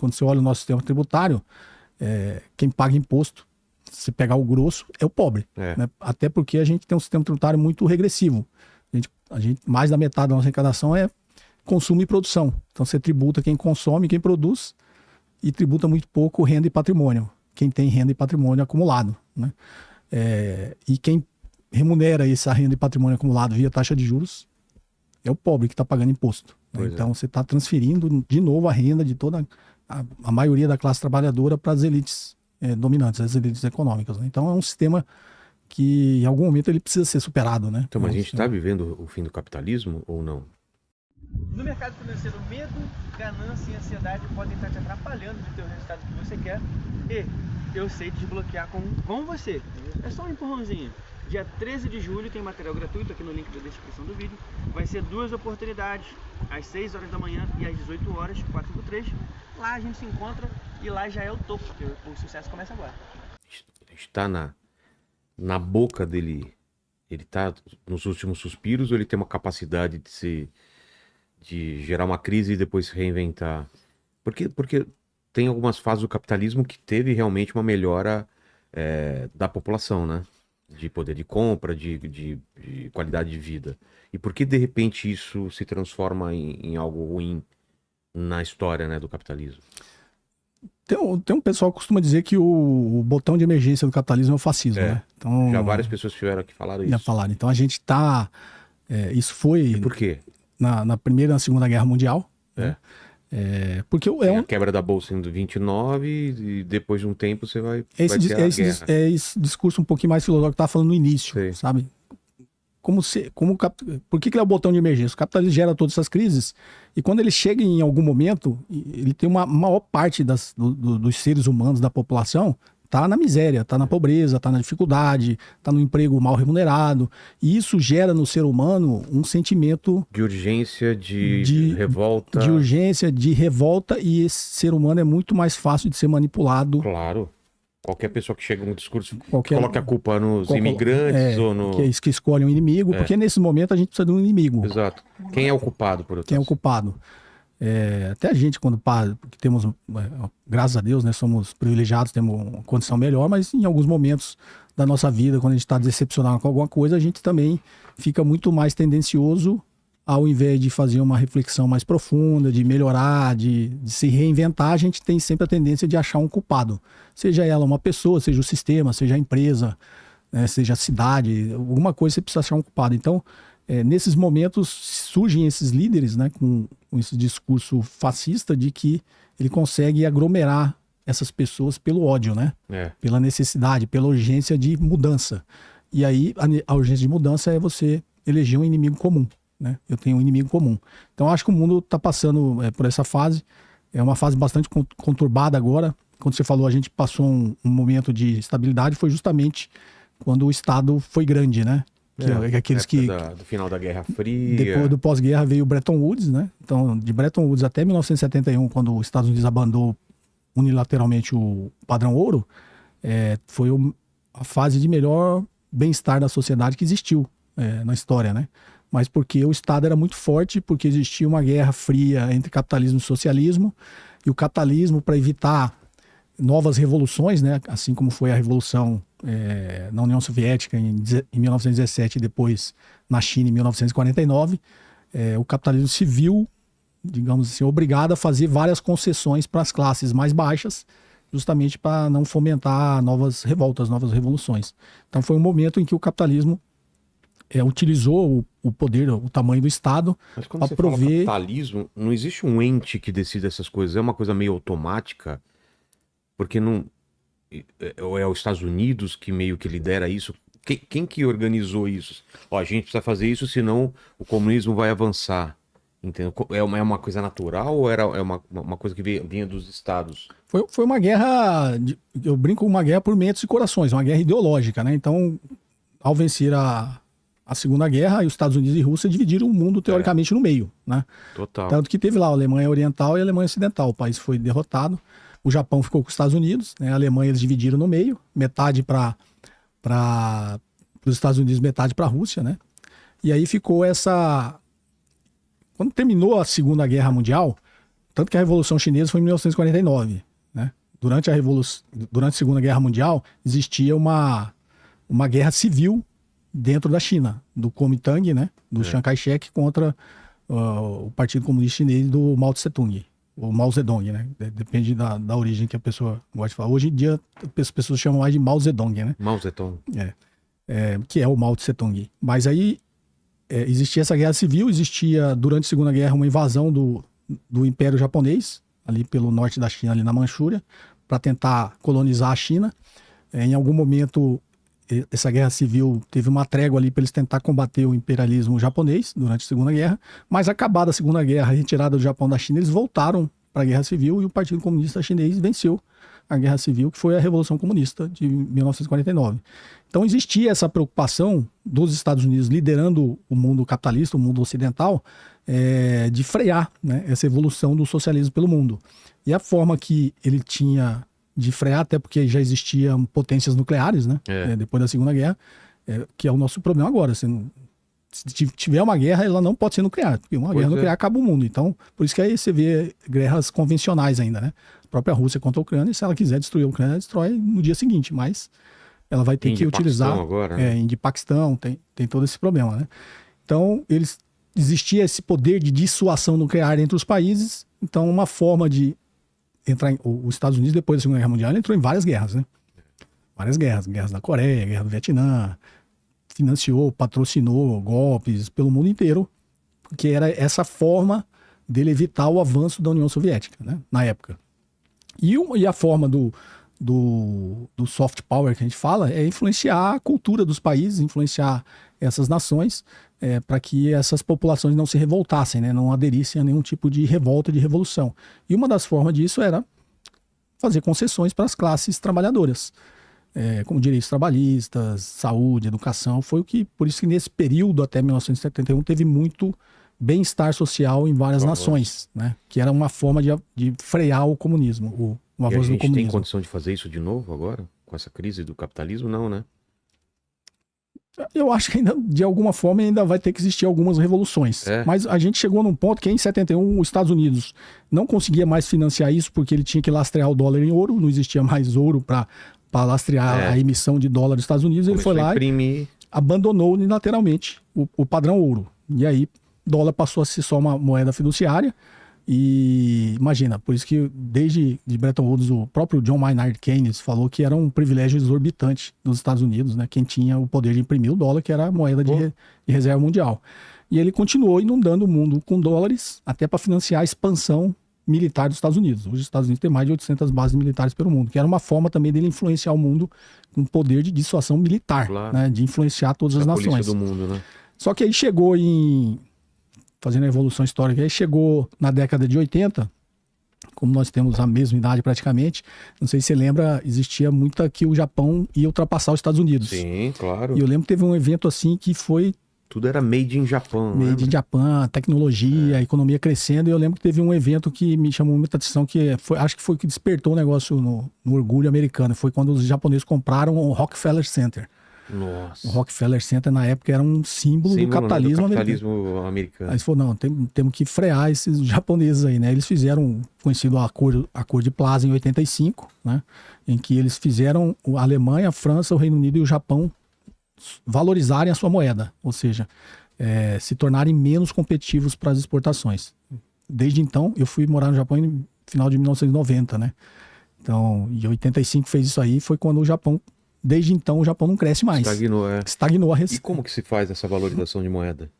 quando você olha o nosso sistema tributário, quem paga imposto, se pegar o grosso, é o pobre. Né? Até porque a gente tem um sistema tributário muito regressivo. Mais da metade da nossa arrecadação é consumo e produção. Então você tributa quem consome, quem produz, e tributa muito pouco renda e patrimônio. Quem tem renda e patrimônio acumulado. Né? E quem remunera essa renda e patrimônio acumulado via taxa de juros é o pobre que está pagando imposto. Né? Então você está transferindo de novo a renda de toda a maioria da classe trabalhadora para as elites dominantes, as elites econômicas. Né? Então é um sistema que em algum momento ele precisa ser superado. Né? Então, mas a gente está vivendo o fim do capitalismo ou não? No mercado financeiro, medo, ganância e ansiedade podem estar te atrapalhando de ter o resultado que você quer. E eu sei desbloquear com você. É só um empurrãozinho. Dia 13 de julho tem material gratuito aqui no link da descrição do vídeo. Vai ser 2 oportunidades, às 6 horas da manhã e às 18 horas, 4x3. Lá a gente se encontra e lá já é o topo, porque o sucesso começa agora. Está na boca dele, ele está nos últimos suspiros, ou ele tem uma capacidade de gerar uma crise e depois se reinventar? Porque tem algumas fases do capitalismo que teve realmente uma melhora da população, né? De poder de compra, de qualidade de vida. E por que de repente isso se transforma em algo ruim na história, né, do capitalismo? Tem um pessoal que costuma dizer que o botão de emergência do capitalismo é o fascismo, né? Então, já várias pessoas tiveram que falar isso. Então a gente está... isso foi... E por quê? Na Primeira e na Segunda Guerra Mundial. Né? Porque a quebra da Bolsa em 29 e depois de um tempo você vai ter a guerra. Esse discurso um pouquinho mais filosófico que eu estava falando no início, sabe? Por que ele é o botão de emergência? O capitalismo gera todas essas crises e quando ele chega em algum momento, ele tem uma maior parte dos seres humanos, da população, está na miséria, está na pobreza, está na dificuldade, está no emprego mal remunerado. E isso gera no ser humano um sentimento... de urgência, de revolta. De urgência, de revolta, e esse ser humano é muito mais fácil de ser manipulado. Claro. Qualquer pessoa que chega com um discurso coloca a culpa nos imigrantes ou no... que escolhe um inimigo, porque nesse momento a gente precisa de um inimigo. Exato. Quem é o culpado, por outro lado? Quem é o culpado? Até a gente, quando porque temos, graças a Deus, né, somos privilegiados, temos uma condição melhor, mas em alguns momentos da nossa vida, quando a gente está decepcionado com alguma coisa, a gente também fica muito mais tendencioso, ao invés de fazer uma reflexão mais profunda, de melhorar, de se reinventar, a gente tem sempre a tendência de achar um culpado. Seja ela uma pessoa, seja o sistema, seja a empresa, né, seja a cidade, alguma coisa você precisa achar um culpado. Então, nesses momentos surgem esses líderes, né, com esse discurso fascista de que ele consegue aglomerar essas pessoas pelo ódio, né? Pela necessidade, pela urgência de mudança. E aí a urgência de mudança é você eleger um inimigo comum, né? Eu tenho um inimigo comum. Então acho que o mundo está passando por essa fase. É uma fase bastante conturbada agora. Quando você falou, a gente passou um momento de estabilidade, foi justamente quando o Estado foi grande, né? Aqueles do final da Guerra Fria. Depois do pós-guerra veio o Bretton Woods, né? Então, de Bretton Woods até 1971, quando os Estados Unidos abandonou unilateralmente o padrão ouro, foi a fase de melhor bem-estar da sociedade que existiu na história, né? Mas porque o Estado era muito forte, porque existia uma guerra fria entre capitalismo e socialismo, e o capitalismo, para evitar novas revoluções, né? Assim como foi a revolução na União Soviética em 1917 e depois na China em 1949, o capitalismo se viu, digamos assim, obrigado a fazer várias concessões para as classes mais baixas, justamente para não fomentar novas revoltas, novas revoluções. Então foi um momento em que o capitalismo utilizou o poder, o tamanho do Estado para prover... Fala capitalismo, não existe um ente que decida essas coisas, é uma coisa meio automática, porque não... Ou é os Estados Unidos que meio que lidera isso? Quem que organizou isso? A gente precisa fazer isso, senão o comunismo vai avançar. Entendeu? É uma coisa natural ou é uma coisa que vinha dos estados? Foi uma guerra, eu brinco, uma guerra por mentes e corações, uma guerra ideológica, né? Então, ao vencer a Segunda Guerra, os Estados Unidos e Rússia dividiram o mundo teoricamente no meio, né? Total. Tanto que teve lá a Alemanha Oriental e a Alemanha Ocidental. O país foi derrotado. O Japão ficou com os Estados Unidos, né? A Alemanha eles dividiram no meio, metade para os Estados Unidos, metade para a Rússia, né? E aí ficou essa... Quando terminou a Segunda Guerra Mundial, Tanto que a Revolução Chinesa foi em 1949, né? Durante a Segunda Guerra Mundial, existia uma guerra civil dentro da China, do Kuomintang, né? Do Chiang Kai-shek contra o Partido Comunista Chinês do Mao Tse-tung. Ou Mao Zedong, né? Depende da origem que a pessoa gosta de falar. Hoje em dia, as pessoas chamam mais de Mao Zedong, né? Mao Zedong. Que é o Mao Tse-tung. Mas aí existia essa guerra civil, existia durante a Segunda Guerra uma invasão do Império Japonês, ali pelo norte da China, ali na Manchúria, para tentar colonizar a China. Em algum momento, essa guerra civil teve uma trégua ali para eles tentar combater o imperialismo japonês durante a Segunda Guerra, mas acabada a Segunda Guerra, retirada do Japão da China, eles voltaram para a Guerra Civil e o Partido Comunista Chinês venceu a Guerra Civil, que foi a Revolução Comunista de 1949. Então existia essa preocupação dos Estados Unidos liderando o mundo capitalista, o mundo ocidental, de frear, né, essa evolução do socialismo pelo mundo. E a forma que ele tinha de frear, até porque já existiam potências nucleares, né, depois da Segunda Guerra, que é o nosso problema agora. Se tiver uma guerra, ela não pode ser nuclear, porque uma guerra nuclear acaba o mundo. Então, por isso que aí você vê guerras convencionais ainda, né? A própria Rússia contra a Ucrânia, se ela quiser destruir a Ucrânia, ela destrói no dia seguinte, mas ela vai ter que utilizar... Agora, né? Paquistão, tem todo esse problema, né? Então, existia esse poder de dissuasão nuclear entre os países, então uma forma de entrar... Os Estados Unidos, depois da Segunda Guerra Mundial, entrou em várias guerras, né? Várias guerras. Guerras da Coreia, guerra do Vietnã, financiou, patrocinou golpes pelo mundo inteiro, porque era essa forma dele evitar o avanço da União Soviética, né, na época. E a forma do soft power que a gente fala é influenciar a cultura dos países, influenciar essas nações, para que essas populações não se revoltassem, né, não aderissem a nenhum tipo de revolta, de revolução. E uma das formas disso era fazer concessões para as classes trabalhadoras. Como direitos trabalhistas, saúde, educação, por isso que nesse período até 1971 teve muito bem-estar social em várias nações, né? Que era uma forma de frear o comunismo, o avanço do comunismo. A gente tem condição de fazer isso de novo agora? Com essa crise do capitalismo? Não, né? Eu acho que ainda, de alguma forma, ainda vai ter que existir algumas revoluções. Mas a gente chegou num ponto que em 71 os Estados Unidos não conseguia mais financiar isso porque ele tinha que lastrear o dólar em ouro, não existia mais ouro para lastrear a emissão de dólar dos Estados Unidos. Ele foi lá e abandonou unilateralmente o padrão ouro. E aí, dólar passou a ser só uma moeda fiduciária. E imagina, por isso que desde de Bretton Woods, o próprio John Maynard Keynes falou que era um privilégio exorbitante dos Estados Unidos, né? Quem tinha o poder de imprimir o dólar, que era a moeda de reserva mundial. E ele continuou inundando o mundo com dólares, até para financiar a expansão militar dos Estados Unidos. Hoje os Estados Unidos têm mais de 800 bases militares pelo mundo, que era uma forma também dele influenciar o mundo com poder de dissuasão militar, né? De influenciar todas as nações. Do mundo, né? Só que aí chegou fazendo a evolução histórica, aí chegou na década de 80, como nós temos a mesma idade praticamente, não sei se você lembra, existia muito que o Japão ia ultrapassar os Estados Unidos. Sim, claro. E eu lembro que teve um evento assim que foi... Tudo era made in Japão. Made in Japão, tecnologia, a economia crescendo. E eu lembro que teve um evento que me chamou muita atenção, acho que foi o que despertou o negócio no orgulho americano. Foi quando os japoneses compraram o Rockefeller Center. Nossa. O Rockefeller Center, na época, era um símbolo do capitalismo americano. Aí eles falaram, não, temos que frear esses japoneses aí, né? Eles fizeram o conhecido Acordo de Plaza em 85, né? Em que eles fizeram a Alemanha, a França, o Reino Unido e o Japão valorizarem a sua moeda, ou seja, se tornarem menos competitivos para as exportações. Desde então, eu fui morar no Japão no final de 1990, né? Então, em 85 fez isso aí, foi quando o Japão... Desde então, o Japão não cresce mais. Estagnou a receita. E como que se faz essa valorização de moeda?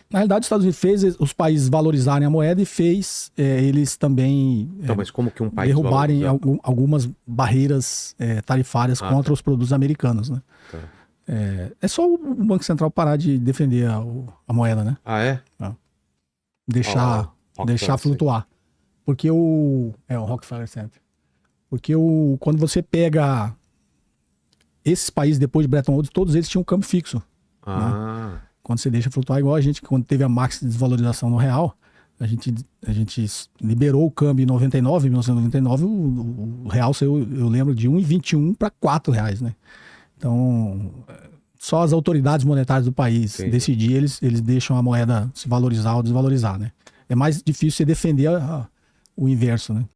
Na realidade, os Estados Unidos fez os países valorizarem a moeda e fez eles também então, mas como que um país derrubarem algumas barreiras tarifárias contra os produtos americanos, né? Tá. É só o Banco Central parar de defender a moeda, né? Ah, é? Deixar flutuar. Porque o Rockefeller Center. Porque quando você pega... Esses países, depois de Bretton Woods, todos eles tinham um câmbio fixo. Né? Quando você deixa flutuar, igual a gente, quando teve a máxima de desvalorização no real, a gente liberou o câmbio em 1999, o real saiu, eu lembro, de 1,21 para R$4, né? Então, só as autoridades monetárias do país decidir, eles deixam a moeda se valorizar ou desvalorizar, né? É mais difícil você defender o inverso, né?